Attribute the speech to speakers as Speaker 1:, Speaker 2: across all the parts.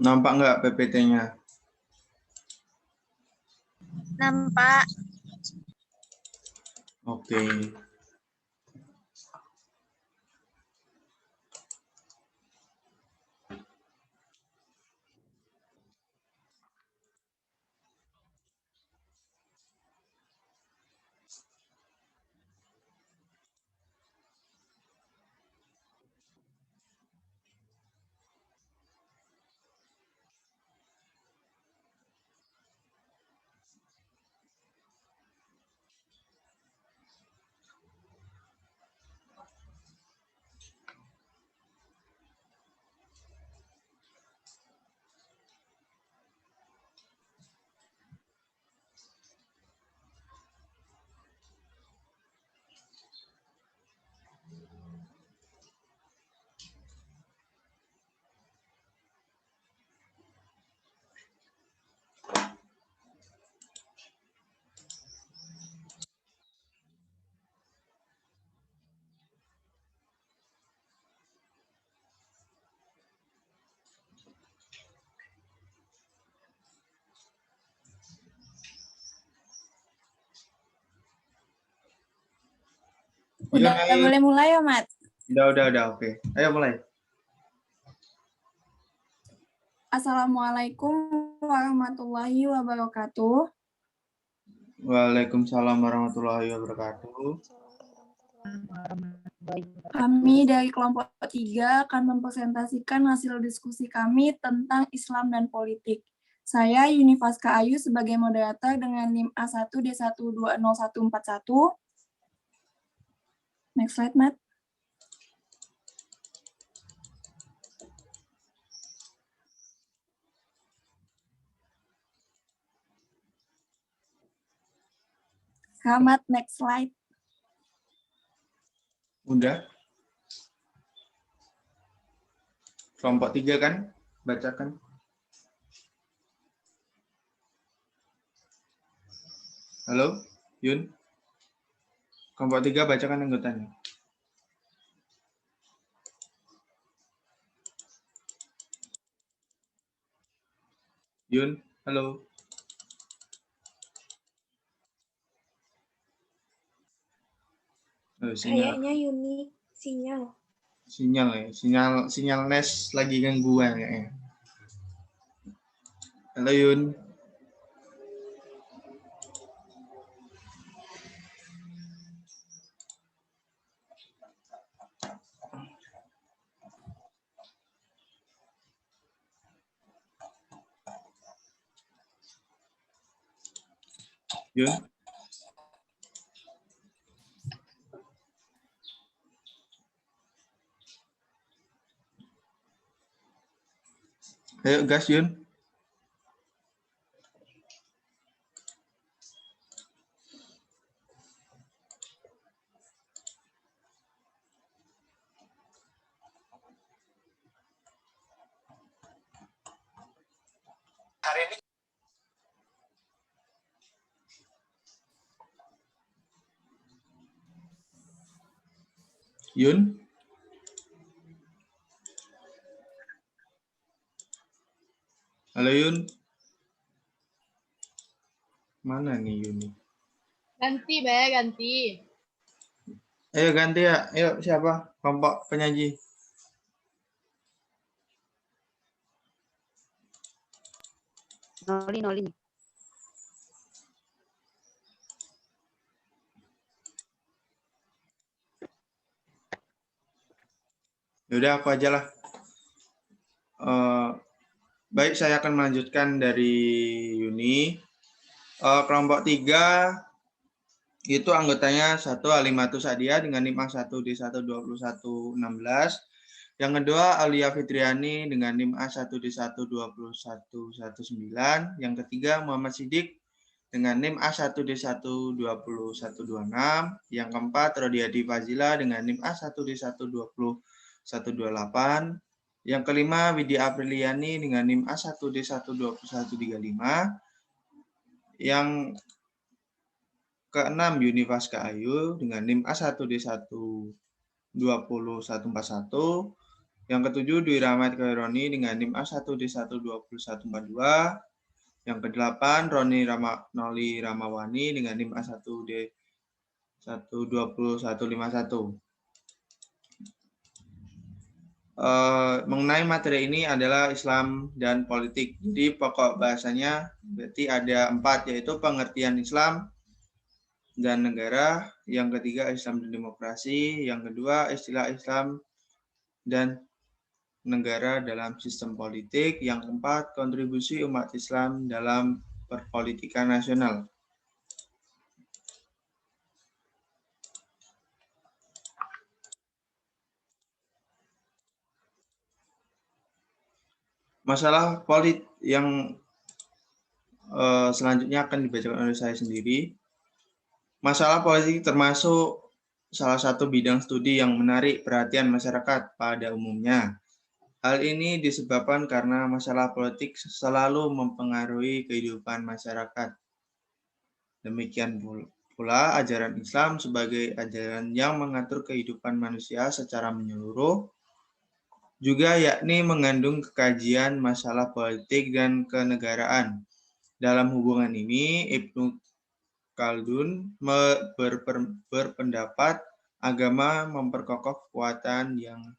Speaker 1: Nampak nggak PPT-nya?
Speaker 2: Nampak.
Speaker 1: Oke.
Speaker 2: Udah
Speaker 1: Ayo.
Speaker 2: boleh mulai ya, Mat?
Speaker 1: Udah. Oke. Ayo mulai.
Speaker 2: Assalamualaikum warahmatullahi wabarakatuh.
Speaker 1: Waalaikumsalam warahmatullahi wabarakatuh.
Speaker 2: Kami dari kelompok 3 akan mempresentasikan hasil diskusi kami tentang Islam dan politik. Saya Yunifaska Ayu sebagai moderator dengan NIM A1D1201141. Next slide, Matt. Selamat, next slide.
Speaker 1: Udah. Kelompok 3 kan? Bacakan. Halo, Yun. Kelompok 3 bacakan anggotanya. Yun, halo.
Speaker 3: Kayaknya Yuni sinyal.
Speaker 1: Sinyal ya. Sinyal NES lagi gangguan kayaknya. Halo Yun. Yun. Ayo gas Yun.
Speaker 4: Hari ini
Speaker 1: Yun. Halo Yun. Mana nih Yun?
Speaker 3: Ganti, Be, ganti.
Speaker 1: Ayo ganti ya. Ayo siapa? Kelompok penyaji.
Speaker 5: Noli.
Speaker 1: Yaudah aku aja lah. Baik, saya akan melanjutkan dari Yuni. Kelompok 3 itu anggotanya 1 Alimatus Sadia dengan NIM A1D12116. Yang kedua Alia Fitriani dengan NIM A1D12119. Yang ketiga Muhammad Sidik dengan NIM A1D12126. Yang keempat Rodiadi Fazila dengan NIM A1D12128. Yang kelima Widya Apriliani dengan NIM A1D12135. Yang keenam Yunifaska Ayu dengan NIM A1D1201141. Yang ketujuh, Dwi Rahmat Khaironi dengan NIM A1D12142. Yang kedelapan, Noli Ramawani dengan NIM A1D12151. Mengenai materi ini adalah Islam dan politik. Jadi pokok bahasanya berarti ada 4, yaitu pengertian Islam dan negara. Yang ketiga, Islam dan demokrasi. Yang kedua, istilah Islam dan negara dalam sistem politik. Yang keempat, kontribusi umat Islam dalam perpolitikan nasional. Masalah politik yang selanjutnya akan dibacakan oleh saya sendiri. Masalah politik termasuk salah satu bidang studi yang menarik perhatian masyarakat pada umumnya. Hal ini disebabkan karena masalah politik selalu mempengaruhi kehidupan masyarakat. Demikian pula ajaran Islam sebagai ajaran yang mengatur kehidupan manusia secara menyeluruh, juga yakni mengandung kekajian masalah politik dan kenegaraan. Dalam hubungan ini, Ibnu Khaldun berpendapat agama memperkokoh kekuatan yang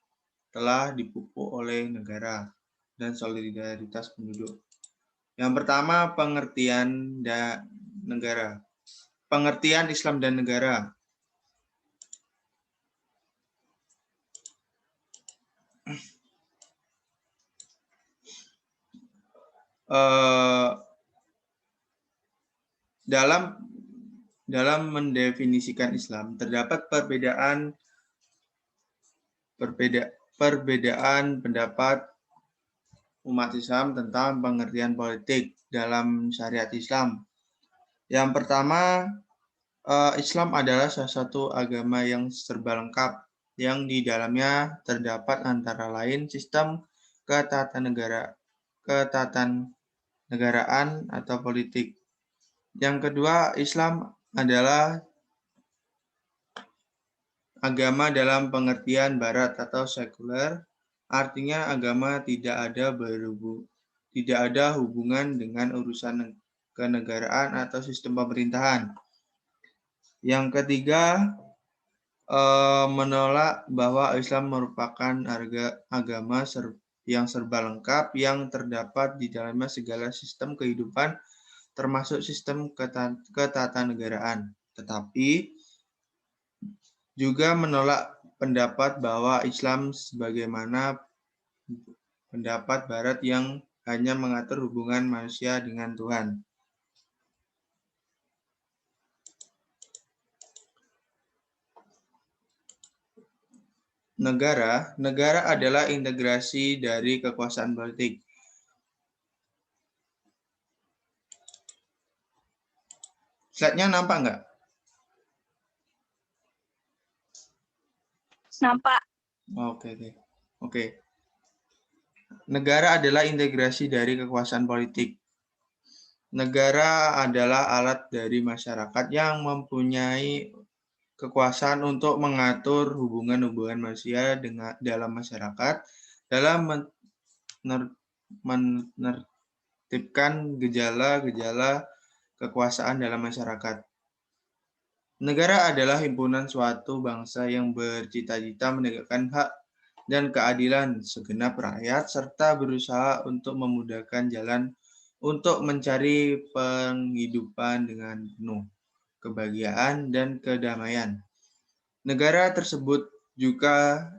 Speaker 1: telah dipupuk oleh negara dan solidaritas penduduk. Yang pertama, pengertian negara. Pengertian Islam dan negara. Dalam mendefinisikan Islam terdapat perbedaan pendapat umat Islam tentang pengertian politik dalam syariat Islam. Yang pertama, Islam adalah salah satu agama yang serba lengkap, yang di dalamnya terdapat antara lain sistem ketatanegaraan atau politik. Yang kedua, Islam adalah agama dalam pengertian barat atau sekuler, artinya agama tidak ada hubungan dengan urusan kenegaraan atau sistem pemerintahan. Yang ketiga, menolak bahwa Islam merupakan agama yang serba lengkap yang terdapat di dalamnya segala sistem kehidupan termasuk sistem ketatanegaraan, tetapi juga menolak pendapat bahwa Islam sebagaimana pendapat Barat yang hanya mengatur hubungan manusia dengan Tuhan. Negara adalah integrasi dari kekuasaan politik. Slide-nya nampak nggak?
Speaker 2: Nampak.
Speaker 1: Oke. Negara adalah integrasi dari kekuasaan politik. Negara adalah alat dari masyarakat yang mempunyai kekuasaan untuk mengatur hubungan-hubungan manusia dalam masyarakat, dalam menertibkan gejala-gejala kekuasaan dalam masyarakat. Negara adalah himpunan suatu bangsa yang bercita-cita menegakkan hak dan keadilan segenap rakyat, serta berusaha untuk memudahkan jalan untuk mencari penghidupan dengan penuh kebahagiaan dan kedamaian. Negara tersebut juga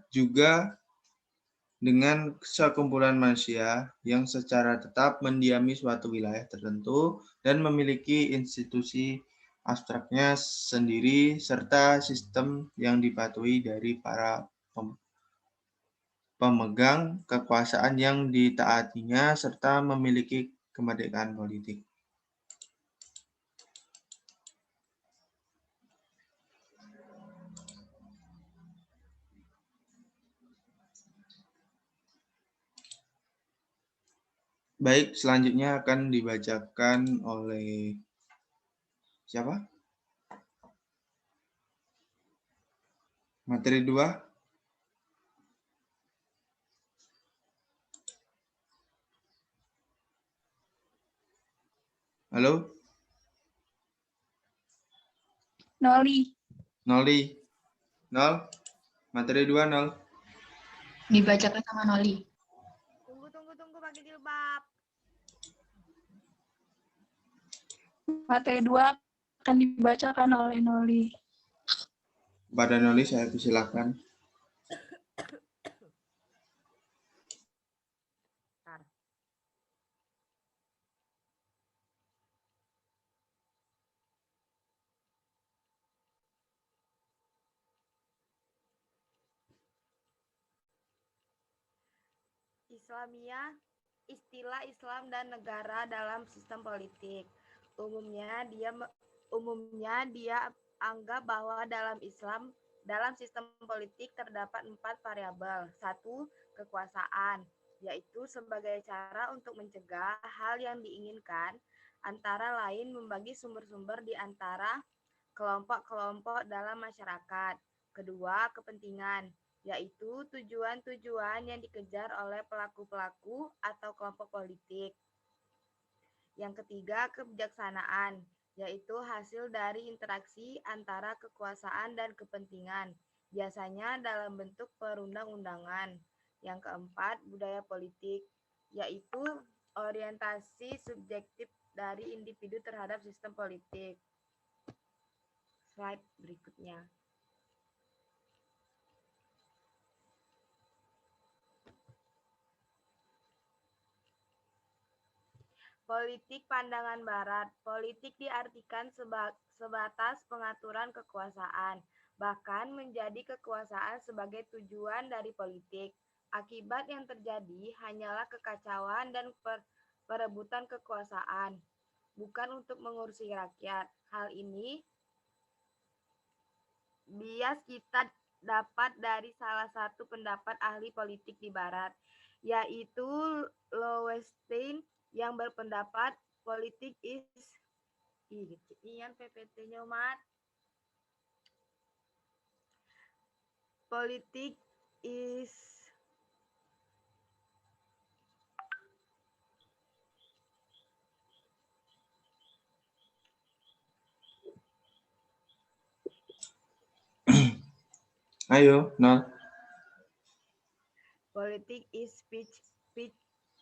Speaker 1: dengan sekumpulan manusia yang secara tetap mendiami suatu wilayah tertentu dan memiliki institusi abstraknya sendiri serta sistem yang dipatuhi dari para pemegang kekuasaan yang ditaatinya serta memiliki kemerdekaan politik. Baik, selanjutnya akan dibacakan oleh siapa? Materi 2. Halo?
Speaker 2: Noli.
Speaker 1: Noli? Nol? Materi 2, Nol?
Speaker 5: Dibacakan sama Noli.
Speaker 3: Tunggu pakai jilbab.
Speaker 2: Materi 2 akan dibacakan oleh Noli.
Speaker 1: Kepada Noli saya persilakan.
Speaker 3: Islamiyah, istilah Islam dan negara dalam sistem politik. Umumnya dia anggap bahwa dalam sistem politik terdapat 4 variabel. 1. Kekuasaan, yaitu sebagai cara untuk mencegah hal yang diinginkan, antara lain membagi sumber-sumber di antara kelompok-kelompok dalam masyarakat. Kedua, kepentingan, yaitu tujuan-tujuan yang dikejar oleh pelaku-pelaku atau kelompok politik. Yang ketiga, kebijaksanaan, yaitu hasil dari interaksi antara kekuasaan dan kepentingan, biasanya dalam bentuk perundang-undangan. Yang keempat, budaya politik, yaitu orientasi subjektif dari individu terhadap sistem politik. Slide berikutnya. Politik pandangan Barat. Politik diartikan sebatas pengaturan kekuasaan, bahkan menjadi kekuasaan sebagai tujuan dari politik. Akibat yang terjadi hanyalah kekacauan dan perebutan kekuasaan, bukan untuk mengurusi rakyat. Hal ini bias kita dapat dari salah satu pendapat ahli politik di Barat, yaitu Lowenstein, yang berpendapat politik is PPT-nya umat. Politik is
Speaker 1: Ayo, Nol.
Speaker 3: politik is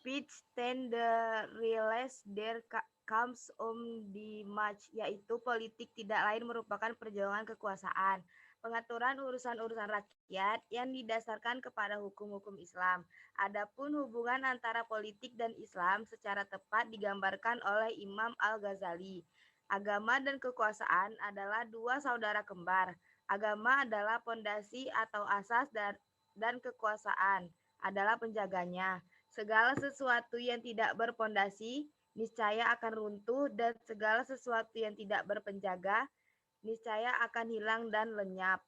Speaker 3: speech then the realize there comes the match, yaitu politik tidak lain merupakan perjuangan kekuasaan, pengaturan urusan-urusan rakyat yang didasarkan kepada hukum-hukum Islam. Adapun hubungan antara politik dan Islam secara tepat digambarkan oleh Imam Al-Ghazali. Agama dan kekuasaan adalah dua saudara kembar. Agama adalah pondasi atau asas dan kekuasaan adalah penjaganya. Segala sesuatu yang tidak berpondasi niscaya akan runtuh, dan segala sesuatu yang tidak berpenjaga niscaya akan hilang dan lenyap.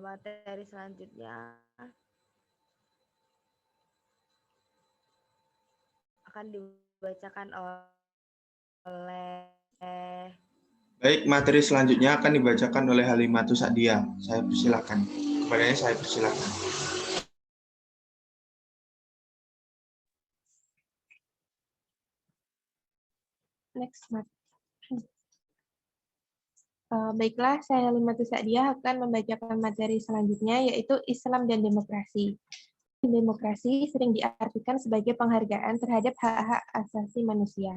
Speaker 3: Materi selanjutnya akan dibacakan oleh
Speaker 1: Baik, materi selanjutnya akan dibacakan oleh Halimatus Sa'diyah. Saya persilakan. Kepadanya saya persilakan.
Speaker 6: Next, baiklah, saya Halimatus Sa'diyah akan membacakan materi selanjutnya, yaitu Islam dan Demokrasi. Demokrasi sering diartikan sebagai penghargaan terhadap hak-hak asasi manusia,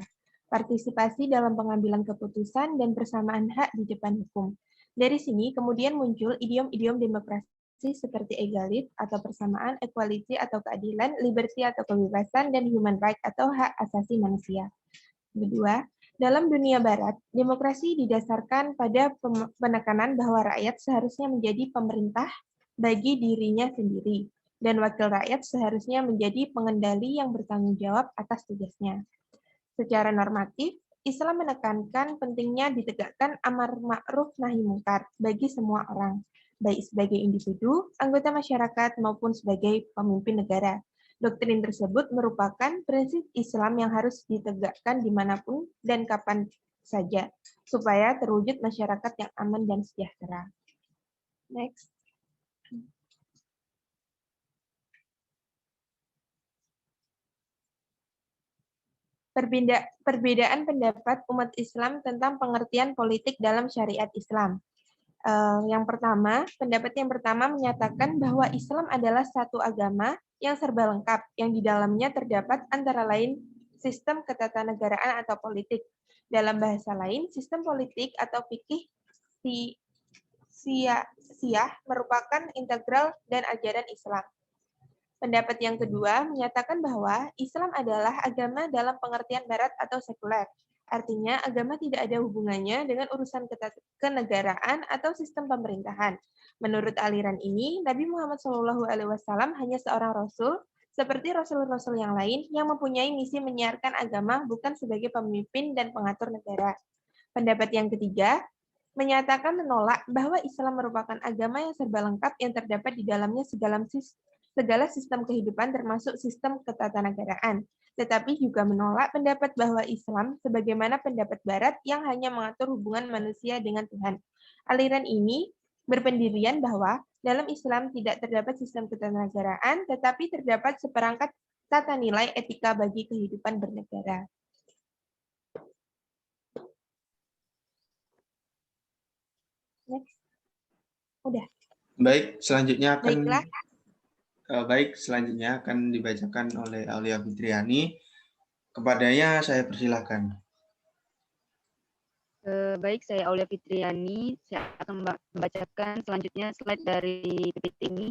Speaker 6: partisipasi dalam pengambilan keputusan, dan persamaan hak di depan hukum. Dari sini kemudian muncul idiom-idiom demokrasi seperti egalit atau persamaan, equality atau keadilan, liberty atau kebebasan, dan human right atau hak asasi manusia. Kedua, dalam dunia barat, demokrasi didasarkan pada penekanan bahwa rakyat seharusnya menjadi pemerintah bagi dirinya sendiri, dan wakil rakyat seharusnya menjadi pengendali yang bertanggung jawab atas tugasnya. Secara normatif, Islam menekankan pentingnya ditegakkan amar ma'ruf nahi mungkar bagi semua orang, baik sebagai individu, anggota masyarakat, maupun sebagai pemimpin negara. Doktrin tersebut merupakan prinsip Islam yang harus ditegakkan dimanapun dan kapan saja, supaya terwujud masyarakat yang aman dan sejahtera. Next. Perbedaan pendapat umat Islam tentang pengertian politik dalam syariat Islam. Pendapat yang pertama menyatakan bahwa Islam adalah satu agama yang serba lengkap, yang di dalamnya terdapat antara lain sistem ketatanegaraan atau politik. Dalam bahasa lain, sistem politik atau fikih siyah merupakan integral dan ajaran Islam. Pendapat yang kedua menyatakan bahwa Islam adalah agama dalam pengertian barat atau sekuler. Artinya, agama tidak ada hubungannya dengan urusan kenegaraan atau sistem pemerintahan. Menurut aliran ini, Nabi Muhammad SAW hanya seorang rasul, seperti rasul-rasul yang lain, yang mempunyai misi menyiarkan agama bukan sebagai pemimpin dan pengatur negara. Pendapat yang ketiga, menyatakan menolak bahwa Islam merupakan agama yang serba lengkap yang terdapat di dalamnya segala sistem kehidupan termasuk sistem ketatanegaraan, tetapi juga menolak pendapat bahwa Islam sebagaimana pendapat Barat yang hanya mengatur hubungan manusia dengan Tuhan. Aliran ini berpendirian bahwa dalam Islam tidak terdapat sistem ketatanegaraan, tetapi terdapat seperangkat tata nilai etika bagi kehidupan bernegara. Next. Udah.
Speaker 1: Baik, selanjutnya
Speaker 6: Baiklah.
Speaker 1: dibacakan oleh Aulia Fitriani. Kepadanya saya persilahkan.
Speaker 7: Baik, saya Aulia Fitriani. Saya akan membacakan selanjutnya slide dari PPT ini,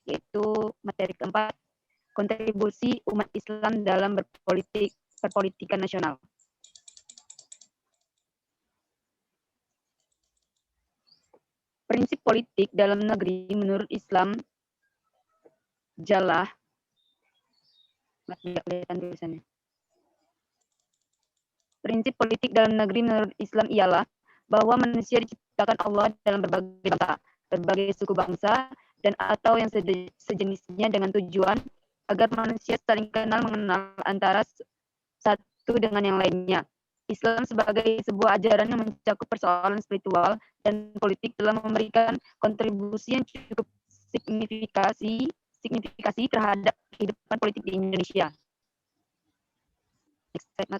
Speaker 7: yaitu materi keempat, kontribusi umat Islam dalam perpolitikan nasional. Prinsip politik dalam negeri menurut Islam ialah Prinsip politik dalam negeri menurut Islam ialah bahwa manusia diciptakan Allah dalam berbagai bangsa, berbagai suku bangsa, dan atau yang sejenisnya dengan tujuan agar manusia saling mengenal antara satu dengan yang lainnya. Islam sebagai sebuah ajaran yang mencakup persoalan spiritual dan politik telah memberikan kontribusi yang cukup signifikasi terhadap kehidupan politik di Indonesia. Next slide, Mat.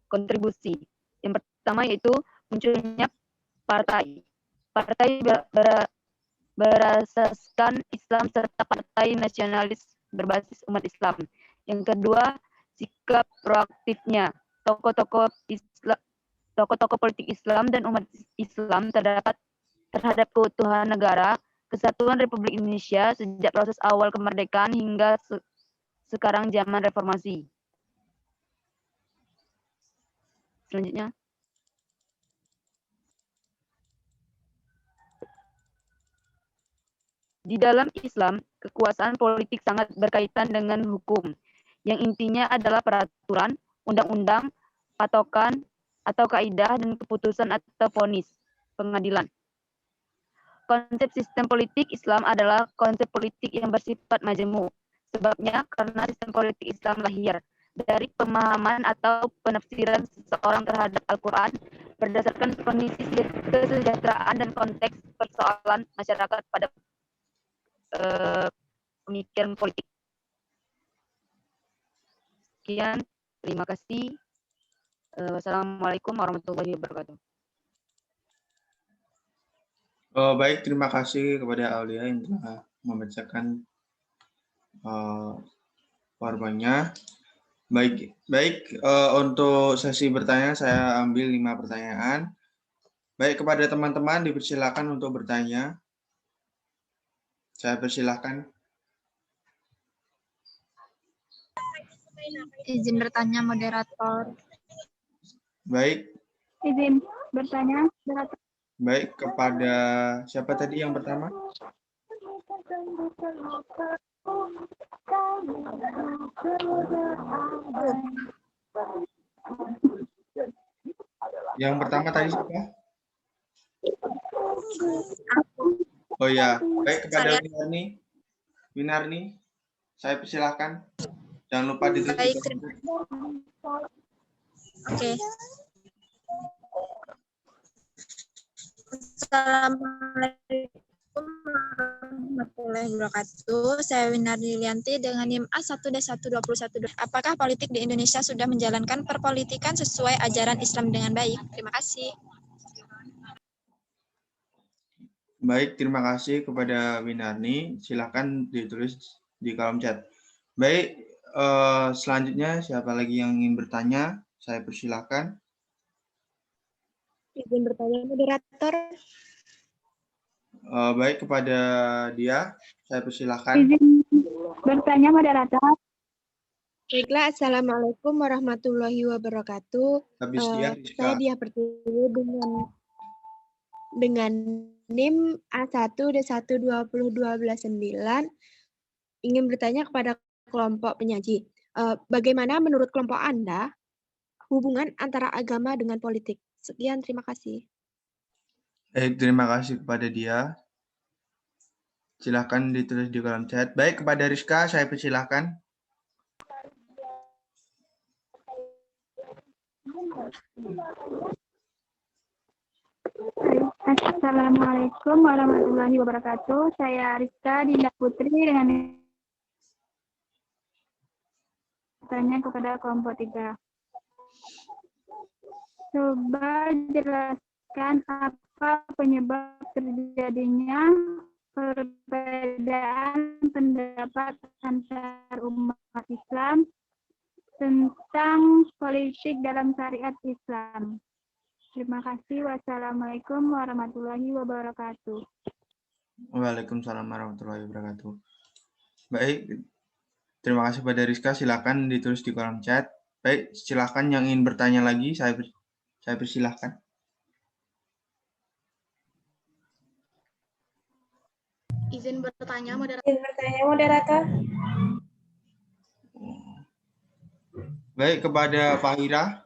Speaker 7: Kontribusi. Yang pertama yaitu munculnya partai. Partai berasaskan Islam serta partai nasionalis berbasis umat Islam. Yang kedua, sikap proaktifnya tokoh-tokoh politik Islam dan umat Islam terhadap keutuhan negara, kesatuan Republik Indonesia sejak proses awal kemerdekaan hingga sekarang zaman reformasi. Selanjutnya. Di dalam Islam, kekuasaan politik sangat berkaitan dengan hukum, yang intinya adalah peraturan, undang-undang, patokan, atau kaidah dan keputusan atau vonis pengadilan. Konsep sistem politik Islam adalah konsep politik yang bersifat majmu. Sebabnya karena sistem politik Islam lahir dari pemahaman atau penafsiran seseorang terhadap Al-Quran berdasarkan kondisi kesejahteraan dan konteks persoalan masyarakat pada pemikiran politik. Sekian, terima kasih. Wassalamualaikum warahmatullahi wabarakatuh.
Speaker 1: Baik, terima kasih kepada Aulia yang telah membacakan PowerPoint-nya. Baik, untuk sesi bertanya saya ambil 5 pertanyaan. Baik, kepada teman-teman dipersilakan untuk bertanya. Saya persilahkan.
Speaker 5: Izin bertanya, moderator.
Speaker 1: Baik.
Speaker 2: Izin bertanya, moderator.
Speaker 1: Baik, kepada siapa tadi yang pertama? Yang pertama tadi siapa? Oh ya, baik, kepada Winarni, saya persilahkan. Jangan lupa ditulis.
Speaker 8: Baik, Oke. Assalamualaikum warahmatullahi
Speaker 5: warahmatullahi wabarakatuh. Saya Winardi Lilianti dengan NIM A1D121. Apakah politik di Indonesia sudah menjalankan perpolitikan sesuai ajaran Islam dengan baik? Terima kasih.
Speaker 1: Baik, terima kasih kepada Winarni. Silakan ditulis di kolom chat. Baik, selanjutnya siapa lagi yang ingin bertanya? Saya persilahkan.
Speaker 6: Izin bertanya, moderator.
Speaker 1: Baik, kepada dia, saya persilahkan.
Speaker 5: Izin bertanya, moderator.
Speaker 6: Baiklah, Assalamualaikum warahmatullahi wabarakatuh.
Speaker 1: Habis dia, Rizka.
Speaker 6: Saya Dia Pertiwi dengan NIM A1D12012-9 ingin bertanya kepada kelompok penyaji. Bagaimana menurut kelompok Anda hubungan antara agama dengan politik? Sekian, terima kasih.
Speaker 1: Baik, terima kasih kepada dia. Silakan ditulis di kolom chat. Baik, kepada Rizka, saya persilahkan.
Speaker 5: Assalamualaikum warahmatullahi wabarakatuh. Saya Rizka Dinda Putri dengan bertanya kepada kelompok 3. Coba jelaskan apa penyebab terjadinya perbedaan pendapat antar umat Islam tentang politik dalam syariat Islam. Terima kasih. Wassalamualaikum warahmatullahi wabarakatuh.
Speaker 1: Waalaikumsalam warahmatullahi wabarakatuh. Baik, terima kasih pada Rizka. Silakan ditulis di kolom chat. Baik, silakan yang ingin bertanya lagi, saya persilahkan.
Speaker 5: Izin bertanya,
Speaker 6: moderator.
Speaker 1: Baik, kepada Fahira.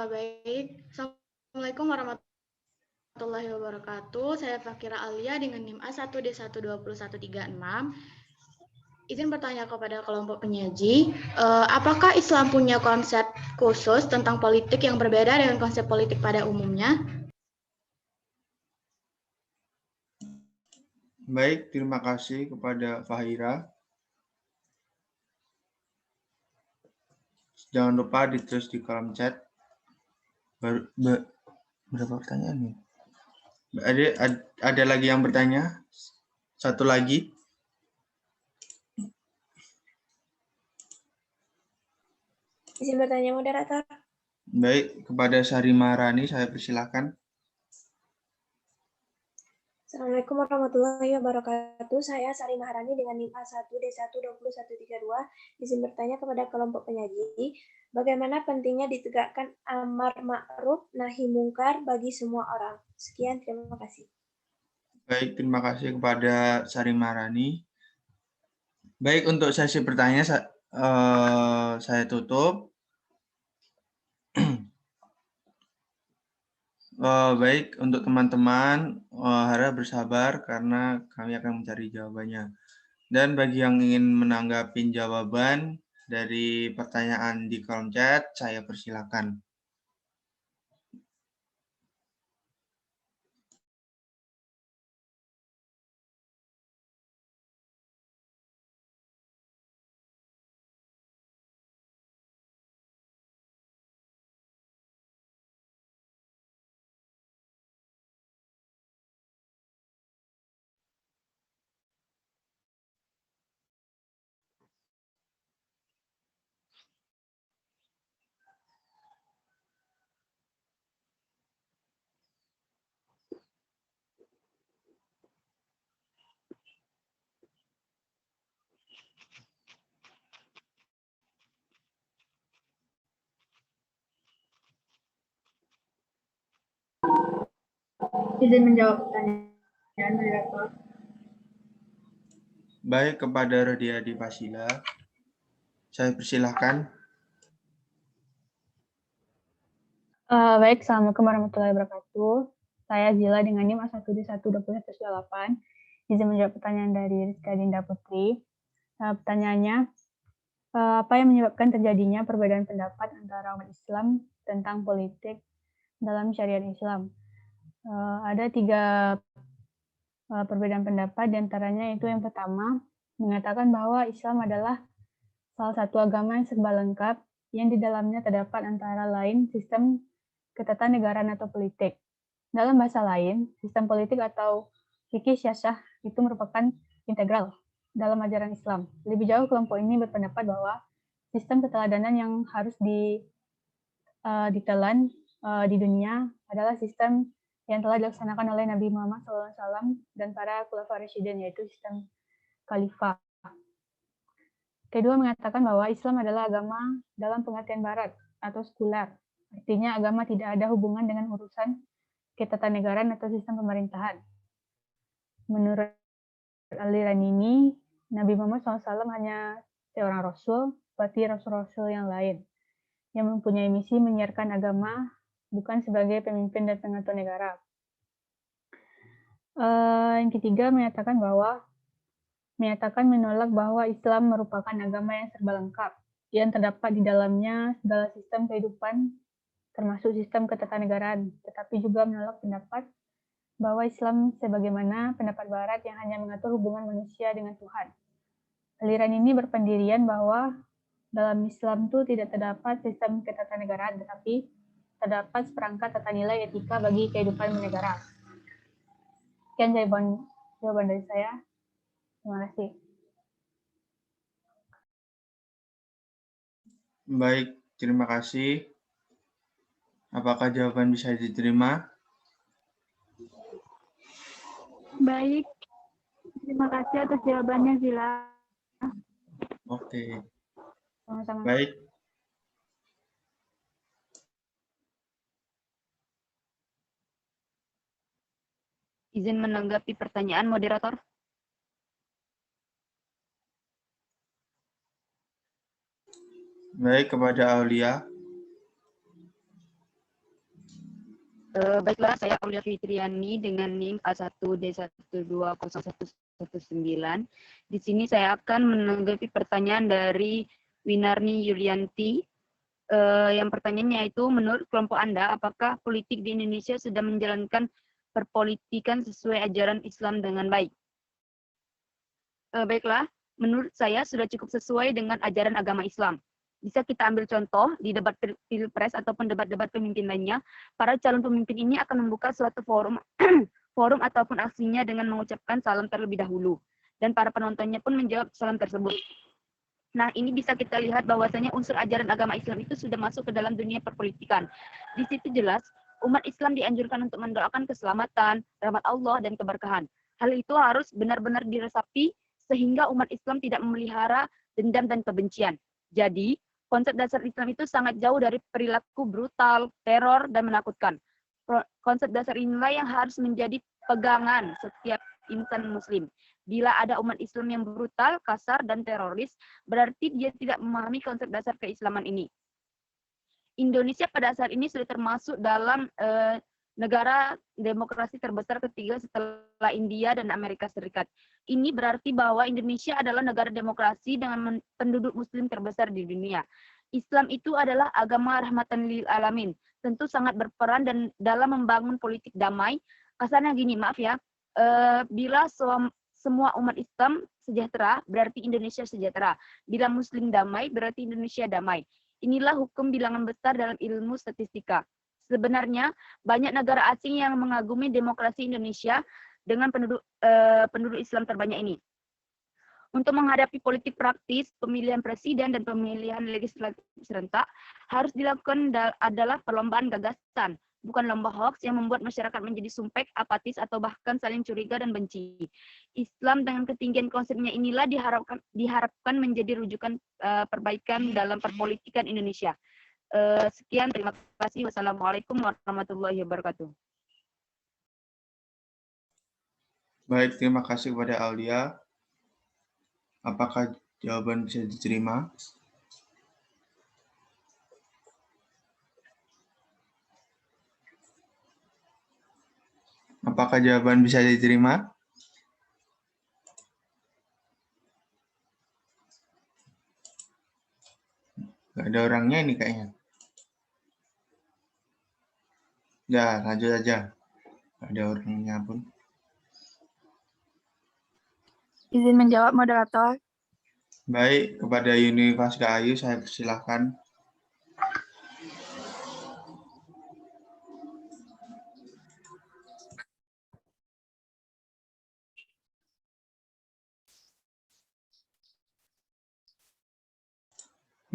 Speaker 8: Baik, Assalamualaikum warahmatullahi wabarakatuh. Saya Fakira Alia dengan NIM A1D12136. Izin bertanya kepada kelompok penyaji, apakah Islam punya konsep khusus tentang politik yang berbeda dengan konsep politik pada umumnya?
Speaker 1: Baik, terima kasih kepada Fahira. Jangan lupa ditulis di kolom chat. Berapa pertanyaan nih? Ada lagi yang bertanya? Satu lagi.
Speaker 6: Izin bertanya, moderator.
Speaker 1: Baik, kepada Sari Maharani saya persilahkan.
Speaker 6: Assalamualaikum warahmatullahi wabarakatuh. Saya Sari Maharani dengan NIM A1D12132. Izin bertanya kepada kelompok penyaji, bagaimana pentingnya ditegakkan amar ma'ruf nahi mungkar bagi semua orang? Sekian, terima kasih.
Speaker 1: Baik, terima kasih kepada Sari Maharani. Baik, untuk sesi pertanyaan saya tutup. Baik, untuk teman-teman harap bersabar karena kami akan mencari jawabannya. Dan bagi yang ingin menanggapi jawaban dari pertanyaan di kolom chat, saya persilakan.
Speaker 5: Izin menjawab pertanyaan, moderator.
Speaker 1: Baik, kepada Rodiadi Pasila, saya persilahkan.
Speaker 7: Baik, Assalamualaikum warahmatullahi wabarakatuh. Saya Zila dengan NIM A1D12018. Izin menjawab pertanyaan dari Rizka Dinda Putri. Pertanyaannya, apa yang menyebabkan terjadinya perbedaan pendapat antara umat Islam tentang politik dalam syariat Islam?
Speaker 9: Ada 3 perbedaan pendapat, diantaranya itu yang pertama, mengatakan bahwa Islam adalah salah satu agama yang serba lengkap, yang di dalamnya terdapat antara lain sistem ketatanegaraan atau politik. Dalam bahasa lain, sistem politik atau fikih syasah itu merupakan integral dalam ajaran Islam. Lebih jauh, kelompok ini berpendapat bahwa sistem keteladanan yang harus ditelan di dunia adalah sistem yang telah dilaksanakan oleh Nabi Muhammad SAW dan para khulafa rasyidin, yaitu sistem khalifah. Kedua, mengatakan bahwa Islam adalah agama dalam pengertian barat atau sekuler. Artinya agama tidak ada hubungan dengan urusan ketatanegaraan atau sistem pemerintahan. Menurut aliran ini, Nabi Muhammad SAW hanya seorang rasul, seperti rasul-rasul yang lain, yang mempunyai misi menyiarkan agama, bukan sebagai pemimpin dan pengatur negara. Yang ketiga, menyatakan menolak bahwa Islam merupakan agama yang serba lengkap, yang terdapat di dalamnya segala sistem kehidupan, termasuk sistem ketatanegaraan, tetapi juga menolak pendapat bahwa Islam sebagaimana pendapat Barat yang hanya mengatur hubungan manusia dengan Tuhan. Aliran ini berpendirian bahwa dalam Islam itu tidak terdapat sistem ketatanegaraan, tetapi terdapat seperangkat tata nilai etika bagi kehidupan bernegara. Sekian jawaban dari saya. Terima kasih.
Speaker 1: Baik, terima kasih. Apakah jawaban bisa diterima?
Speaker 7: Baik, terima kasih atas jawabannya, Zila.
Speaker 1: Oke,
Speaker 9: Sama-sama.
Speaker 1: baik.
Speaker 7: Izin menanggapi pertanyaan moderator.
Speaker 1: Baik, kepada Aulia.
Speaker 7: Baiklah, saya Aulia Fitriani dengan NIM A1D1201119. Di sini saya akan menanggapi pertanyaan dari Winarni Yulianti. Yang pertanyaannya itu, menurut kelompok Anda, apakah politik di Indonesia sudah menjalankan perpolitikan sesuai ajaran Islam dengan baik? Baiklah, menurut saya sudah cukup sesuai dengan ajaran agama Islam. Bisa kita ambil contoh di debat pilpres ataupun debat-debat pemimpin lainnya, para calon pemimpin ini akan membuka suatu forum forum ataupun aksinya dengan mengucapkan salam terlebih dahulu, dan para penontonnya pun menjawab salam tersebut. Nah, ini bisa kita lihat bahwasanya unsur ajaran agama Islam itu sudah masuk ke dalam dunia perpolitikan. Di situ jelas umat Islam dianjurkan untuk mendoakan keselamatan, rahmat Allah, dan keberkahan. Hal itu harus benar-benar diresapi sehingga umat Islam tidak memelihara dendam dan kebencian. Jadi, konsep dasar Islam itu sangat jauh dari perilaku brutal, teror, dan menakutkan. Konsep dasar inilah yang harus menjadi pegangan setiap insan muslim. Bila ada umat Islam yang brutal, kasar, dan teroris, berarti dia tidak memahami konsep dasar keislaman ini. Indonesia pada saat ini sudah termasuk dalam negara demokrasi terbesar ketiga setelah India dan Amerika Serikat. Ini berarti bahwa Indonesia adalah negara demokrasi dengan penduduk muslim terbesar di dunia. Islam itu adalah agama rahmatan lil alamin. Tentu sangat berperan dan dalam membangun politik damai. Kasarnya gini, maaf ya, bila semua umat Islam sejahtera, berarti Indonesia sejahtera. Bila muslim damai, berarti Indonesia damai. Inilah hukum bilangan besar dalam ilmu statistika. Sebenarnya banyak negara asing yang mengagumi demokrasi Indonesia dengan penduduk Islam terbanyak ini. Untuk menghadapi politik praktis, pemilihan presiden dan pemilihan legislatif serentak harus dilakukan adalah perlombaan gagasan, bukan lomba hoax yang membuat masyarakat menjadi sumpek, apatis, atau bahkan saling curiga dan benci. Islam dengan ketinggian konsepnya inilah diharapkan menjadi rujukan perbaikan dalam perpolitikan Indonesia. Sekian, terima kasih. Wassalamualaikum warahmatullahi wabarakatuh.
Speaker 1: Baik, terima kasih kepada Aulia. Apakah jawaban bisa diterima? Apakah jawaban bisa diterima? Nggak ada orangnya ini kayaknya. Ya, lanjut aja. Ada orangnya pun.
Speaker 2: Izin menjawab moderator.
Speaker 1: Baik, kepada Yunifaska Ayu saya persilahkan.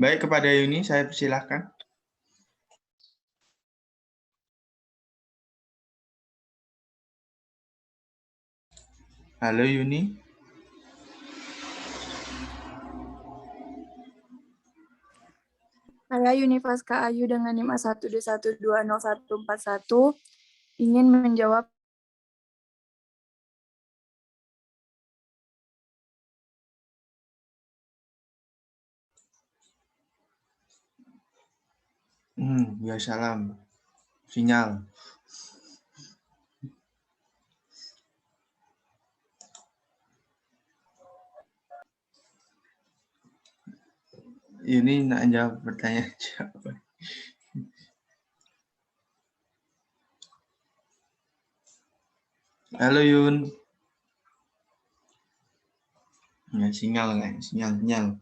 Speaker 1: Baik, kepada Yuni saya persilahkan. Halo Yuni.
Speaker 2: Saya Yunifaska Ayu dengan NIM A1D1200141 ingin menjawab
Speaker 1: Ya salam. Sinyal. Yuni nak jawab pertanyaan siapa? Halo Yun. Ya, sinyal.